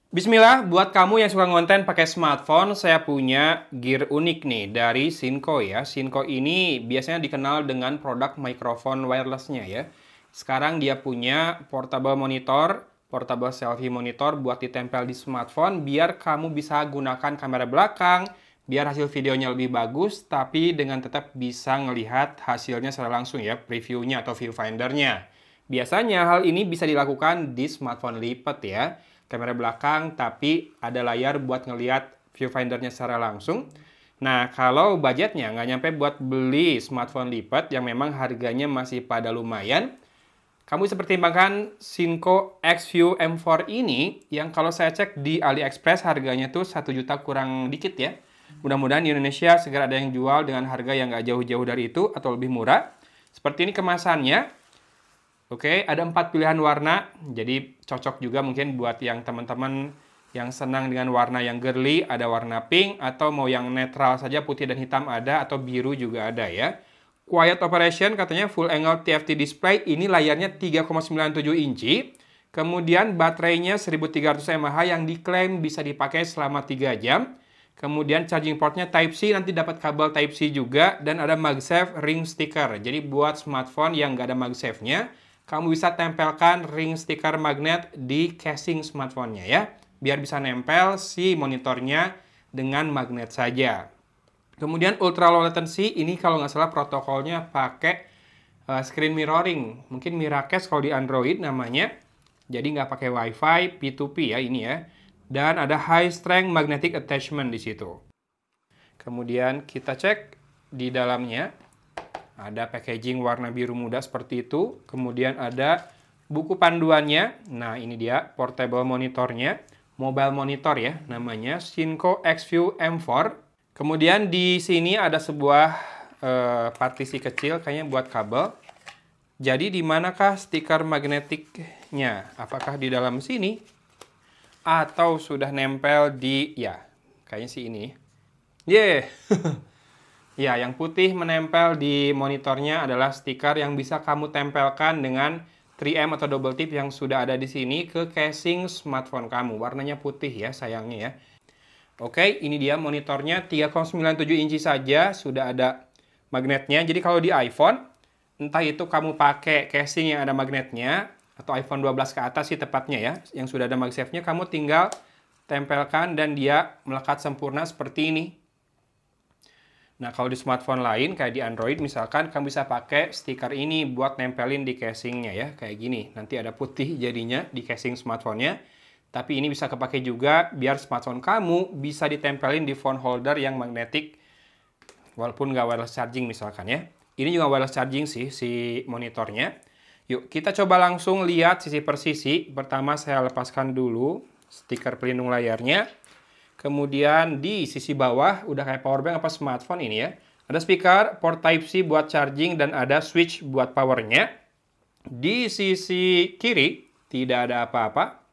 Bismillah, buat kamu yang suka ngonten pakai smartphone, saya punya gear unik nih dari Shinko ya. Shinko ini biasanya dikenal dengan produk mikrofon wirelessnya ya. Sekarang dia punya portable monitor, portable selfie monitor buat ditempel di smartphone biar kamu bisa gunakan kamera belakang, biar hasil videonya lebih bagus, tapi dengan tetap bisa ngelihat hasilnya secara langsung ya, previewnya atau viewfindernya. Biasanya hal ini bisa dilakukan di smartphone lipat ya. Kamera belakang, tapi ada layar buat ngelihat viewfindernya secara langsung. Nah, kalau budgetnya nggak nyampe buat beli smartphone lipat yang memang harganya masih pada lumayan, kamu bisa pertimbangkan Shinko Xview M4 ini yang kalau saya cek di AliExpress harganya tuh 1 juta kurang dikit ya. Mudah-mudahan di Indonesia segera ada yang jual dengan harga yang nggak jauh-jauh dari itu atau lebih murah. Seperti ini kemasannya. Oke, ada 4 pilihan warna, jadi cocok juga mungkin buat yang teman-teman yang senang dengan warna yang girly, ada warna pink, atau mau yang netral saja, putih dan hitam ada, atau biru juga ada ya. Quiet operation katanya full angle TFT display, ini layarnya 3,97 inci, kemudian baterainya 1300 mAh yang diklaim bisa dipakai selama 3 jam, kemudian charging portnya Type-C, nanti dapat kabel Type-C juga, dan ada MagSafe ring sticker, jadi buat smartphone yang nggak ada MagSafe-nya, kamu bisa tempelkan ring stiker magnet di casing smartphone-nya ya. Biar bisa nempel si monitornya dengan magnet saja. Kemudian ultra low latency, ini kalau nggak salah protokolnya pakai screen mirroring. Mungkin Miracast kalau di Android namanya. Jadi nggak pakai WiFi, P2P ya ini ya. Dan ada high strength magnetic attachment di situ. Kemudian kita cek di dalamnya. Ada packaging warna biru muda seperti itu. Kemudian ada buku panduannya. Nah, ini dia portable monitornya. Mobile monitor ya namanya. Shinko Xview M4. Kemudian di sini ada sebuah partisi kecil kayaknya buat kabel. Jadi di manakah stiker magnetiknya? Apakah di dalam sini? Atau sudah nempel di... Ya, kayaknya sih ini. Yeah! Ya, yang putih menempel di monitornya adalah stiker yang bisa kamu tempelkan dengan 3M atau double tip yang sudah ada di sini ke casing smartphone kamu. Warnanya putih ya, sayangnya ya. Oke, ini dia monitornya 3,97 inci saja, sudah ada magnetnya. Jadi kalau di iPhone, entah itu kamu pakai casing yang ada magnetnya, atau iPhone 12 ke atas sih tepatnya ya, yang sudah ada MagSafe-nya, kamu tinggal tempelkan dan dia melekat sempurna seperti ini. Nah, kalau di smartphone lain, kayak di Android misalkan, kamu bisa pakai stiker ini buat nempelin di casingnya ya, kayak gini. Nanti ada putih jadinya di casing smartphone-nya. Tapi ini bisa kepake juga biar smartphone kamu bisa ditempelin di phone holder yang magnetik, walaupun nggak wireless charging misalkan ya. Ini juga wireless charging sih, si monitornya. Yuk, kita coba langsung lihat sisi per sisi. Pertama, saya lepaskan dulu stiker pelindung layarnya. Kemudian di sisi bawah udah kayak powerbank apa smartphone ini ya. Ada speaker, port Type-C buat charging dan ada switch buat powernya. Di sisi kiri tidak ada apa-apa.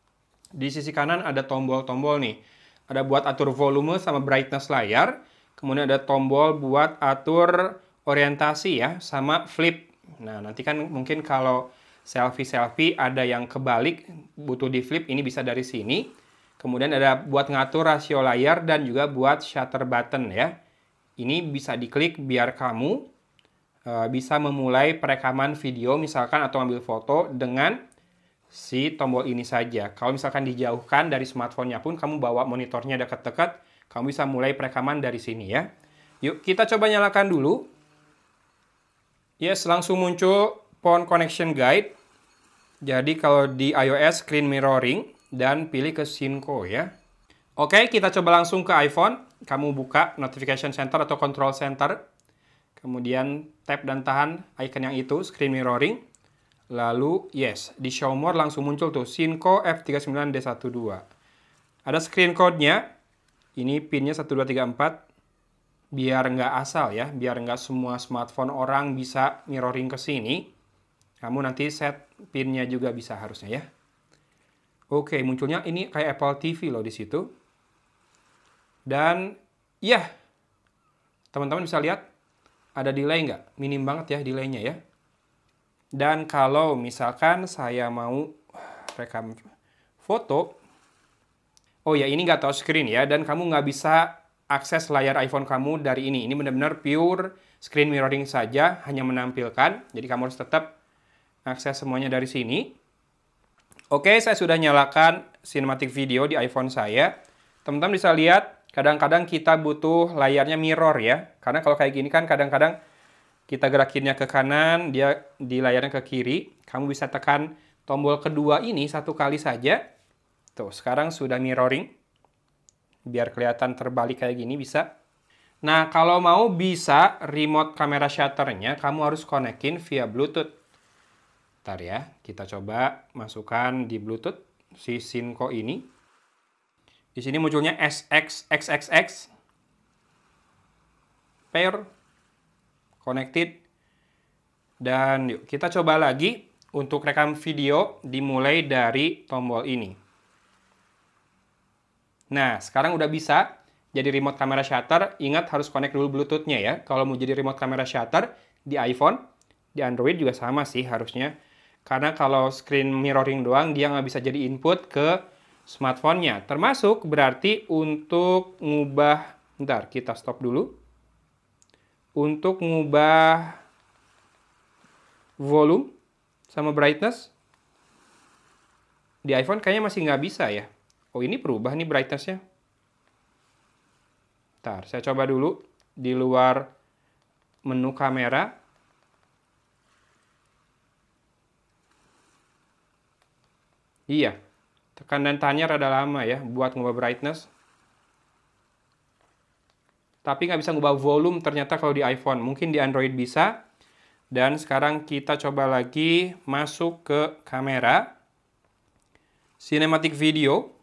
Di sisi kanan ada tombol-tombol nih. Ada buat atur volume sama brightness layar. Kemudian ada tombol buat atur orientasi ya sama flip. Nah, nanti kan mungkin kalau selfie-selfie ada yang kebalik butuh di flip, ini bisa dari sini. Kemudian ada buat ngatur rasio layar dan juga buat shutter button ya. Ini bisa diklik biar kamu bisa memulai perekaman video misalkan atau ambil foto dengan si tombol ini saja. Kalau misalkan dijauhkan dari smartphone-nya pun kamu bawa monitornya dekat-dekat, kamu bisa mulai perekaman dari sini ya. Yuk kita coba nyalakan dulu. Yes, langsung muncul phone connection guide. Jadi kalau di iOS screen mirroring dan pilih ke Shinko ya. Oke, kita coba langsung ke iPhone. Kamu buka notification center atau control center. Kemudian tap dan tahan icon yang itu, screen mirroring. Lalu yes, di show more langsung muncul tuh Shinko F39D12. Ada screen code-nya. Ini pinnya 1234. Biar nggak asal ya, biar nggak semua smartphone orang bisa mirroring ke sini. Kamu nanti set pinnya juga bisa harusnya ya. Oke, munculnya ini kayak Apple TV loh di situ. Dan ya, teman-teman bisa lihat ada delay nggak? Minim banget ya delaynya ya. Dan kalau misalkan saya mau rekam foto, Oh ya, ini nggak touchscreen ya, dan kamu nggak bisa akses layar iPhone kamu dari ini. Ini benar-benar pure screen mirroring saja, hanya menampilkan. Jadi kamu harus tetap akses semuanya dari sini. Oke, saya sudah nyalakan cinematic video di iPhone saya. Teman-teman bisa lihat, kadang-kadang kita butuh layarnya mirror ya. Karena kalau kayak gini kan kadang-kadang kita gerakinnya ke kanan, dia di layarnya ke kiri. Kamu bisa tekan tombol kedua ini satu kali saja. Tuh, sekarang sudah mirroring. Biar kelihatan terbalik kayak gini bisa. Nah, kalau mau bisa remote kamera shutternya, kamu harus konekin via Bluetooth. Ntar ya, kita coba masukkan di Bluetooth si Sinco ini. Di sini munculnya SXXXX. Pair. Connected. Dan yuk kita coba lagi untuk rekam video dimulai dari tombol ini. Nah, sekarang udah bisa jadi remote kamera shutter. Ingat harus connect dulu Bluetooth-nya ya. Kalau mau jadi remote kamera shutter di iPhone, di Android juga sama sih harusnya. Karena kalau screen mirroring doang, dia nggak bisa jadi input ke smartphone-nya. Termasuk berarti untuk ngubah, bentar kita stop dulu. Untuk ngubah volume sama brightness di iPhone kayaknya masih nggak bisa ya. Oh, ini berubah nih brightness-nya. Bentar, saya coba dulu di luar menu kamera. Iya, tekan dan tahannya rada lama ya buat ngubah brightness. Tapi nggak bisa ngubah volume ternyata kalau di iPhone. Mungkin di Android bisa. Dan sekarang kita coba lagi masuk ke kamera. Cinematic video.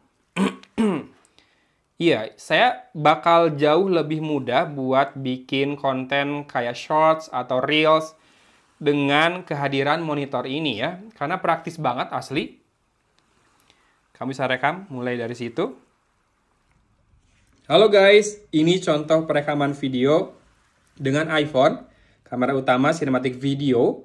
Iya, saya bakal jauh lebih mudah buat bikin konten kayak shorts atau reels dengan kehadiran monitor ini ya. Karena praktis banget asli. Kamu bisa rekam mulai dari situ. Halo guys, ini contoh perekaman video dengan iPhone. Kamera utama cinematic video.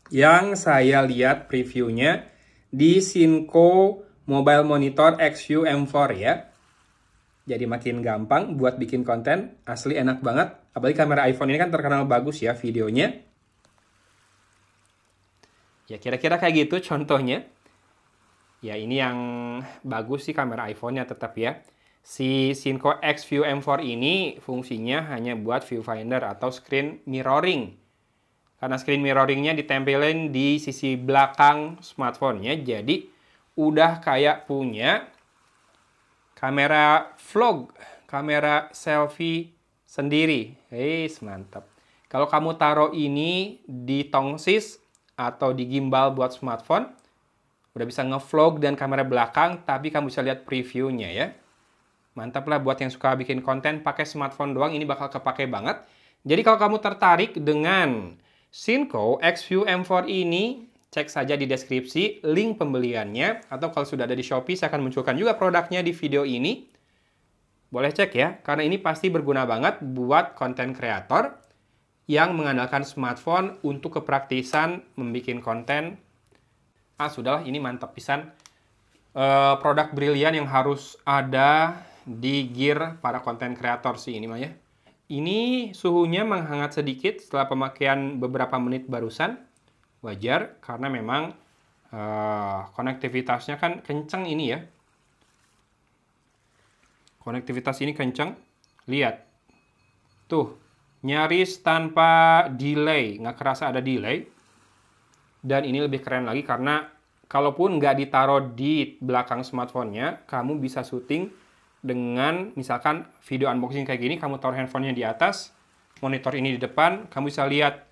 Yang saya lihat previewnya di Sinco Mobile Monitor XView M4 ya. Jadi makin gampang buat bikin konten, asli enak banget. Apalagi kamera iPhone ini kan terkenal bagus ya videonya. Ya kira-kira kayak gitu contohnya. Ya ini yang bagus sih kamera iPhone-nya tetap ya. Si Sinco XView M4 ini fungsinya hanya buat viewfinder atau screen mirroring. Karena screen mirroringnya ditempelin di sisi belakang smartphone-nya, jadi udah kayak punya kamera vlog, kamera selfie sendiri. Mantap. Kalau kamu taruh ini di tongsis atau di gimbal buat smartphone, udah bisa ngevlog dan kamera belakang, tapi kamu bisa lihat previewnya ya. Mantap lah buat yang suka bikin konten pakai smartphone doang, ini bakal kepake banget. Jadi kalau kamu tertarik dengan Sinco XView M4 ini, cek saja di deskripsi link pembeliannya. Atau kalau sudah ada di Shopee, saya akan munculkan juga produknya di video ini. Boleh cek ya, karena ini pasti berguna banget buat konten kreator yang mengandalkan smartphone untuk kepraktisan membuat konten. Sudahlah, ini mantap pisan. Produk brilian yang harus ada di gear para konten kreator sih ini mah ya. Ini suhunya menghangat sedikit setelah pemakaian beberapa menit barusan. Wajar, karena memang konektivitasnya kan kenceng ini ya. Konektivitas ini kenceng. Lihat. Tuh, nyaris tanpa delay. Nggak kerasa ada delay. Dan ini lebih keren lagi karena kalaupun nggak ditaruh di belakang smartphone-nya, kamu bisa syuting dengan misalkan video unboxing kayak gini, kamu taruh handphonenya di atas, monitor ini di depan, kamu bisa lihat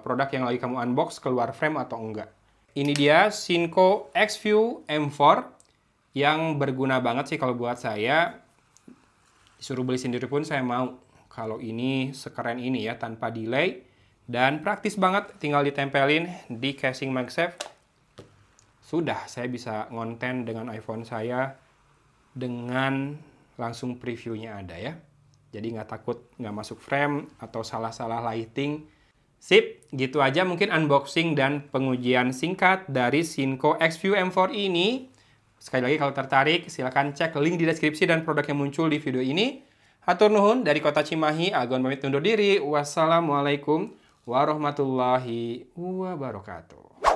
produk yang lagi kamu unbox keluar frame atau enggak. Ini dia Sinco XView M4 yang berguna banget sih kalau buat saya. Disuruh beli sendiri pun saya mau. Kalau ini sekeren ini ya, tanpa delay dan praktis banget, tinggal ditempelin di casing MagSafe. Sudah, saya bisa ngonten dengan iPhone saya dengan langsung previewnya ada ya. Jadi nggak takut nggak masuk frame atau salah-salah lighting. Sip, gitu aja mungkin unboxing dan pengujian singkat dari Sinco XView M4 ini. Sekali lagi kalau tertarik, silakan cek link di deskripsi dan produk yang muncul di video ini. Hatur nuhun dari Kota Cimahi, Agon pamit undur diri. Wassalamualaikum warahmatullahi wabarakatuh.